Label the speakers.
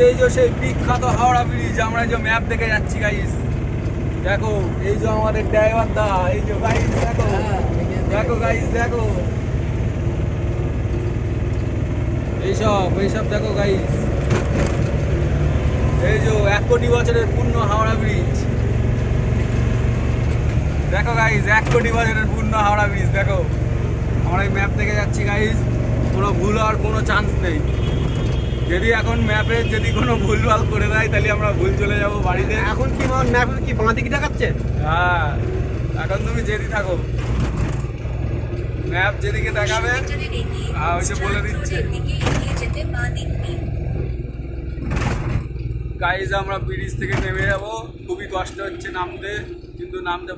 Speaker 1: এই যে সেই বিখ্যাত হাওড়া ব্রিজ, আমরা যে ম্যাপ দেখে যাচ্ছি গাইস। দেখো এই যে আমাদের ড্রাইভার দা, এই যে গাইস দেখো, দেখো গাইস দেখো এইসব দেখো গাইস। এই যে 1 কোটি বছরের পূর্ণ হাওড়া ব্রিজ দেখো গাইস, 1 কোটি বছরের পূর্ণ হাওড়া ব্রিজ দেখো। আমরা এই ম্যাপ দেখে যাচ্ছি গাইস, কোনো ভুল হওয়ার কোনো চান্স নেই। যদি এখন ম্যাপে যদি কোনো ভুলভাল করে দেয় তাহলে আমরা ভুল চলে যাব বাড়িতে।
Speaker 2: এখন কি ম্যাপ কি বাঁ দিকে দেখাচ্ছে?
Speaker 1: হ্যাঁ, এখন তুমি যেদি থাকো, ম্যাপ যেদিকে দেখাবে ওইসে বলে দিচ্ছে। গাইজ আমরা ব্রিজ থেকে নেমে যাবো, খুবই কষ্ট হচ্ছে নামতে, কিন্তু নামতে